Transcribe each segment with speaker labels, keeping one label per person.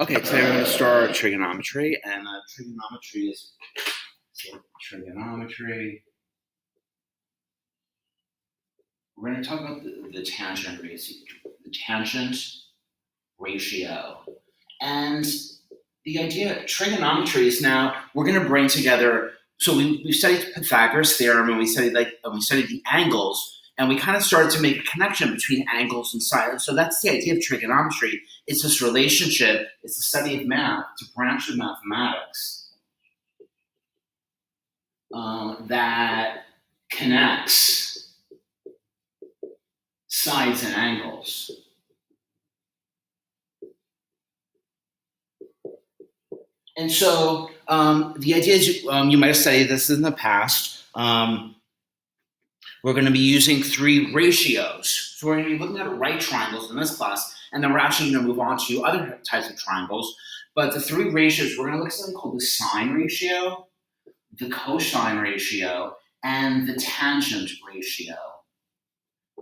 Speaker 1: Okay, today we're going to start trigonometry, and trigonometry is trigonometry. We're going to talk about the tangent ratio, and the idea trigonometry is now we're going to bring together. So we studied Pythagoras' theorem, and we studied the angles. And we kind of started to make a connection between angles and sides. So that's the idea of trigonometry. It's this relationship. It's the study of math. It's a branch of mathematics that connects sides and angles. And so the idea is you might have studied this in the past. We're going to be using three ratios. So we're going to be looking at right triangles in this class, and then we're actually going to move on to other types of triangles. But the three ratios, we're going to look at something called the sine ratio, the cosine ratio, and the tangent ratio.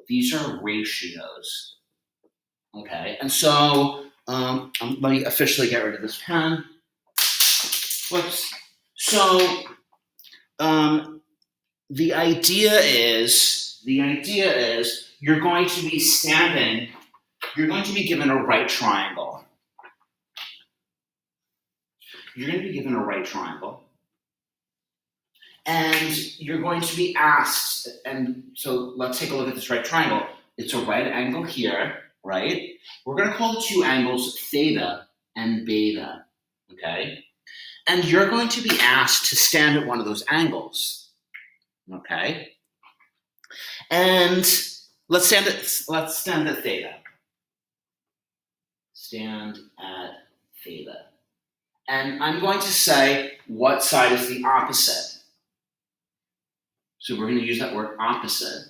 Speaker 1: These are ratios. Okay, and so let me officially get rid of this pen. Whoops. So the idea is you're going to be given a right triangle. You're going to be given a right triangle. And you're going to be asked, and so let's take a look at this right triangle. It's a right angle here, right? We're going to call the two angles theta and beta, okay? And you're going to be asked to stand at one of those angles. Okay, and let's stand at theta. Stand at theta, and I'm going to say what side is the opposite. So we're going to use that word opposite.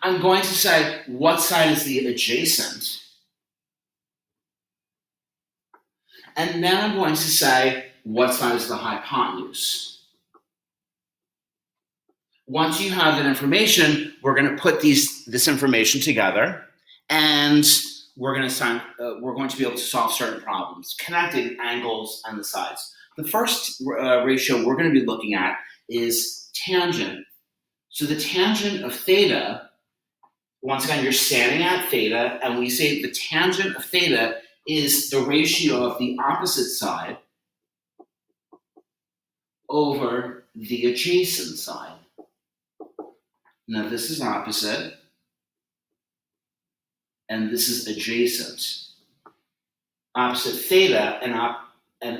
Speaker 1: I'm going to say what side is the adjacent, and then I'm going to say what side is the hypotenuse. Once you have that information, we're going to put this information together, and we're going to be able to solve certain problems, connecting angles and the sides. The first ratio we're going to be looking at is tangent. So the tangent of theta, once again, you're standing at theta, and we say the tangent of theta is the ratio of the opposite side over the adjacent side. Now this is opposite, and this is adjacent. Opposite theta and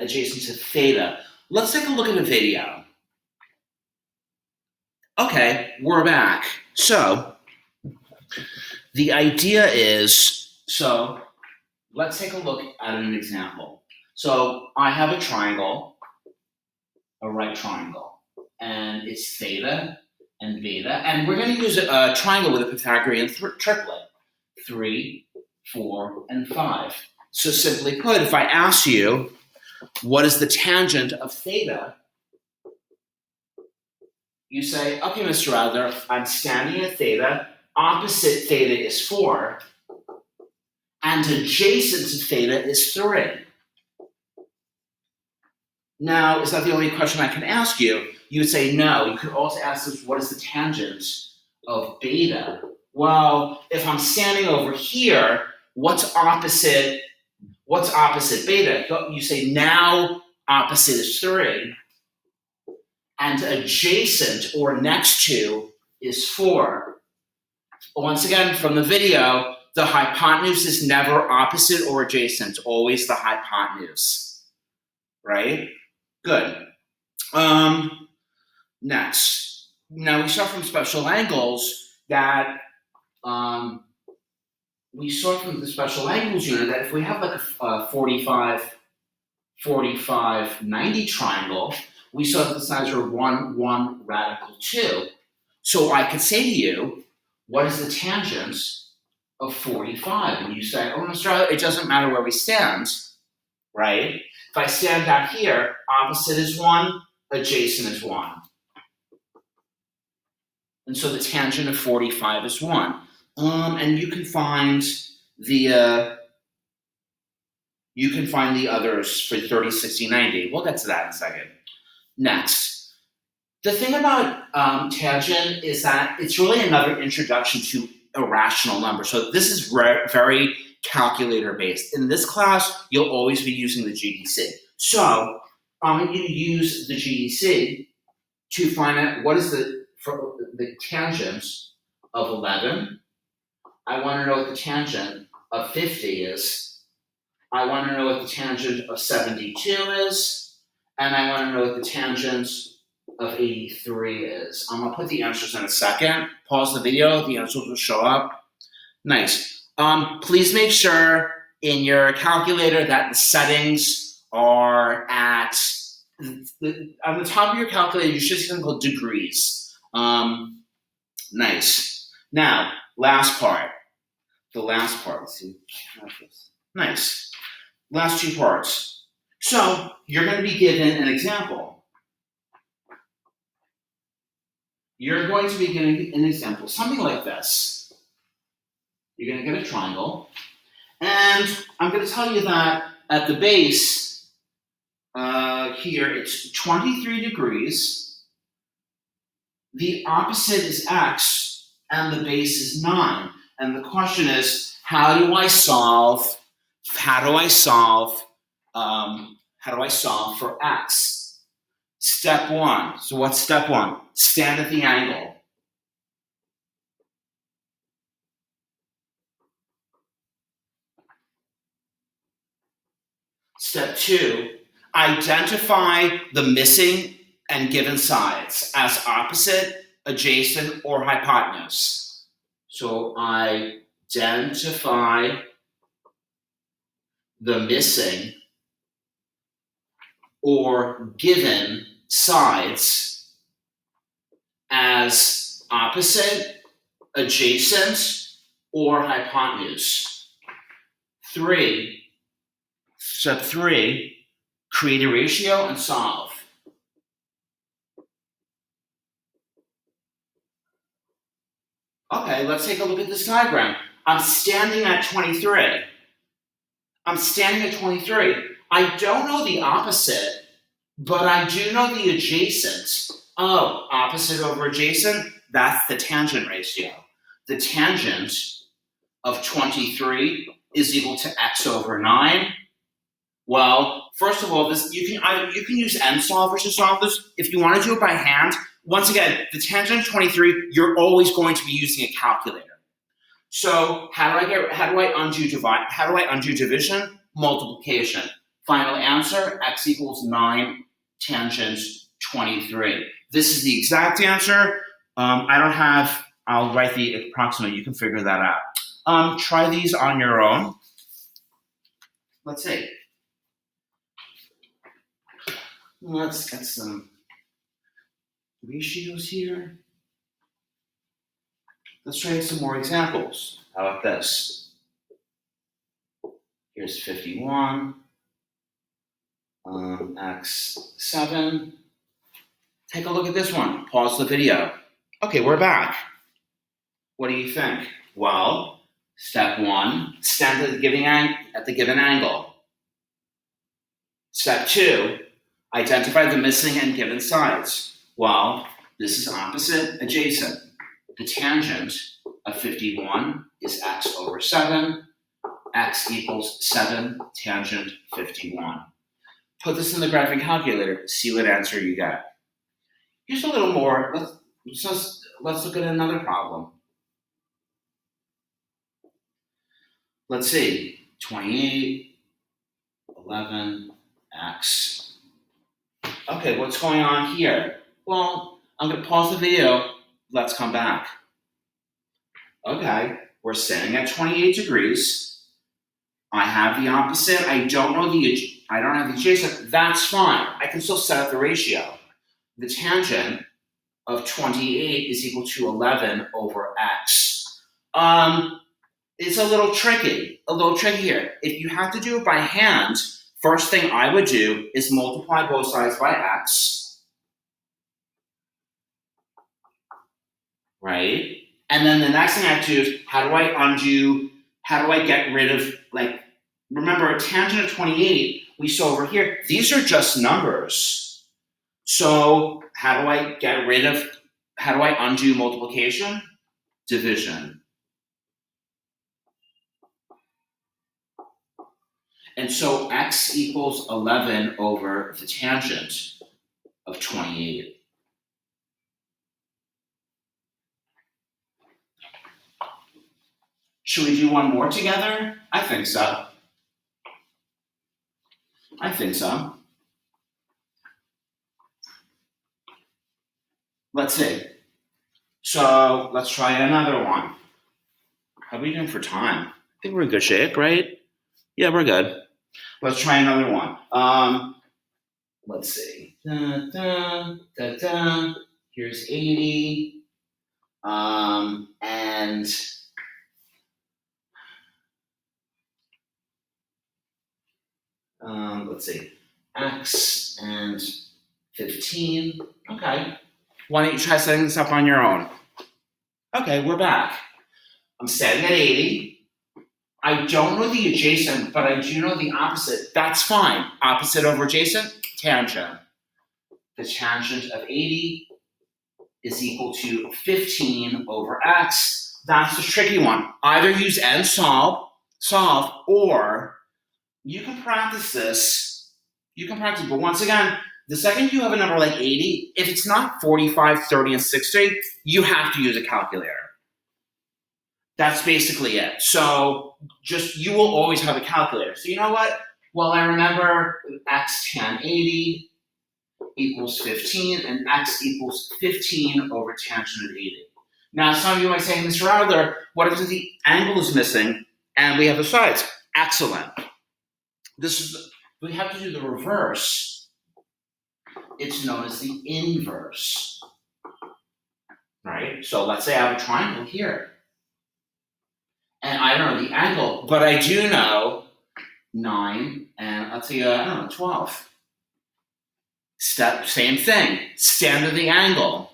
Speaker 1: adjacent to theta. Let's take a look at a video. Okay, we're back. So the idea is, let's take a look at an example. So I have a triangle, a right triangle, and it's theta and beta, and we're going to use a triangle with a Pythagorean triplet, 3, 4, and 5. So simply put, if I ask you, what is the tangent of theta? You say, okay, Mr. Adler, I'm standing at theta, opposite theta is 4, and adjacent to theta is 3. Now, is that the only question I can ask you? You would say no. You could also ask us, what is the tangent of beta? Well, if I'm standing over here, what's opposite beta? You say now opposite is 3, and adjacent or next to is 4. Once again, from the video, the hypotenuse is never opposite or adjacent, always the hypotenuse, right? Good. Next. Now we saw from special angles that we saw from the special angles unit that if we have like a 45, 90 triangle, we saw that the sides are 1, 1, radical 2. So I could say to you, what is the tangent of 45? And you say, oh, Mr. Adler, it doesn't matter where we stand, right? If I stand back here, opposite is 1, adjacent is 1. And so the tangent of 45 is 1. And you can find the You can find the others for 30, 60, 90. We'll get to that in a second. Next, the thing about tangent is that it's really another introduction to irrational numbers. So this is very calculator based. In this class, you'll always be using the GDC. So I'm going to use the GDC to find out what is the tangent of 11. I want to know what the tangent of 50 is. I want to know what the tangent of 72 is. And I want to know what the tangent of 83 is. I'm going to put the answers in a second. Pause the video. The answers will show up. Nice. Please make sure in your calculator that the settings are at on the top of your calculator. You should see something called degrees. Nice. Now, last part. The last part. Let's see. Nice. Last two parts. So you're going to be given an example. You're going to be given an example, something like this. You're going to get a triangle, and I'm going to tell you that at the base, here it's 23 degrees. The opposite is x, and the base is 9. And the question is, how do I solve for x? Step one. So what's step one? Stand at the angle. Step two, identify the missing and given sides as opposite, adjacent, or hypotenuse. So identify the missing or given sides as opposite, adjacent, or hypotenuse. Step three, create a ratio and solve. Okay, let's take a look at this diagram. I'm standing at 23. I don't know the opposite, but I do know the adjacent. Oh, opposite over adjacent, that's the tangent ratio. The tangent of 23 is equal to x over 9. Well, first of all, you can use n solvers to solve this. If you want to do it by hand, once again, the tangent of 23, you're always going to be using a calculator. So how do I undo division? Multiplication. Final answer, x equals 9 tangent 23. This is the exact answer. I'll write the approximate. You can figure that out. Try these on your own. Let's see. Let's get some ratios here. Let's try some more examples. How about this? Here's 51, x7. Take a look at this one. Pause the video. Okay, we're back. What do you think? Well, step one, stand at the given angle. Step two, identify the missing and given sides. Well, this is opposite, adjacent. The tangent of 51 is x over 7. X equals 7 tangent 51. Put this in the graphing calculator, see what answer you get. Here's a little more. Let's look at another problem. Let's see, 28, 11, x. Okay, what's going on here? Well, I'm going to pause the video. Let's come back. Okay, we're standing at 28 degrees. I have the opposite. I don't have the adjacent. That's fine. I can still set up the ratio. The tangent of 28 is equal to 11 over x. It's a little tricky here. If you have to do it by hand, first thing I would do is multiply both sides by x, right? And then the next thing I have to do is how do I get rid of remember, tangent of 28, we saw over here, these are just numbers. So how do I undo multiplication? Division. And so x equals 11 over the tangent of 28. Should we do one more together? I think so. Let's see. So let's try another one. How are we doing for time? I think we're in good shape, right? Yeah, we're good. Let's try another one. Let's see. Here's 80. And let's see. X and 15. Okay. Why don't you try setting this up on your own? Okay, we're back. I'm setting at 80. I don't know the adjacent, but I do know the opposite. That's fine. Opposite over adjacent, tangent. The tangent of 80 is equal to 15 over x. That's the tricky one. Either use and solve, or you can practice this. But once again, the second you have a number like 80, if it's not 45, 30, and 60, you have to use a calculator. That's basically it. So you will always have a calculator. So you know what? Well, I remember x tan 80 equals 15, and x equals 15 over tangent of 80. Now, some of you might say, Mr. Adler, what if the angle is missing and we have the sides? Excellent. We have to do the reverse. It's known as the inverse. Right? So let's say I have a triangle here. And I don't know the angle, but I do know 9 and let's say, 12. Same thing. Standard the angle.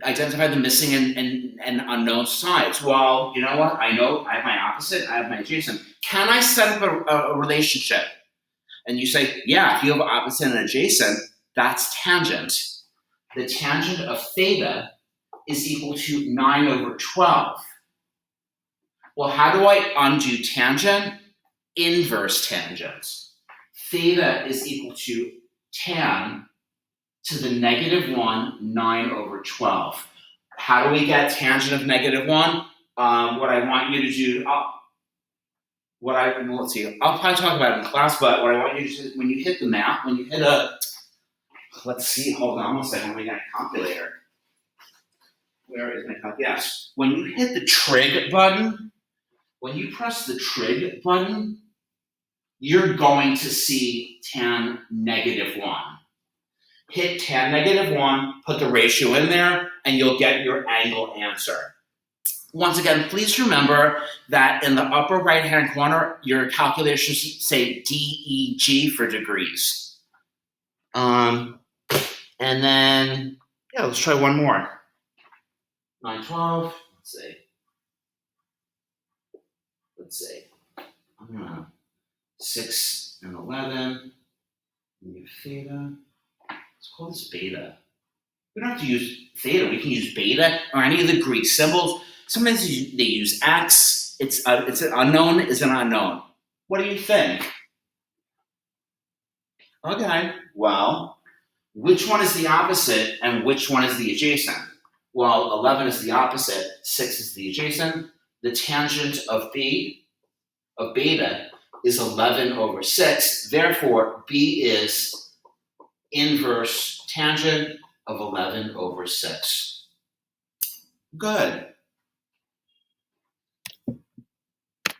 Speaker 1: Identify the missing and unknown sides. Well, you know what? I know I have my opposite, I have my adjacent. Can I set up a relationship? And you say, yeah, if you have opposite and adjacent, that's tangent. The tangent of theta is equal to 9 over 12. Well, how do I undo tangent? Inverse tangent. Theta is equal to tan to the -1, 9 over 12. How do we get tangent of -1? What I want you to do, let's see, I'll probably talk about it in class, but what I want you to do is when you hit the map, let's see, hold on one second, we got a calculator. Where is my calculator? Yes. When you hit the trig button, when you press the trig button, you're going to see tan -1. Hit tan -1, put the ratio in there, and you'll get your angle answer. Once again, please remember that in the upper right-hand corner, your calculator should say DEG for degrees. And then, let's try one more. 9, 12, let's see. 6 and 11, and your theta. Let's call this beta. We don't have to use theta. We can use beta or any of the Greek symbols. Sometimes they use x. It's an unknown is an unknown. What do you think? Okay, well, which one is the opposite and which one is the adjacent? Well, 11 is the opposite, 6 is the adjacent. The tangent of beta is 11 over 6. Therefore, B is inverse tangent of 11 over 6. Good.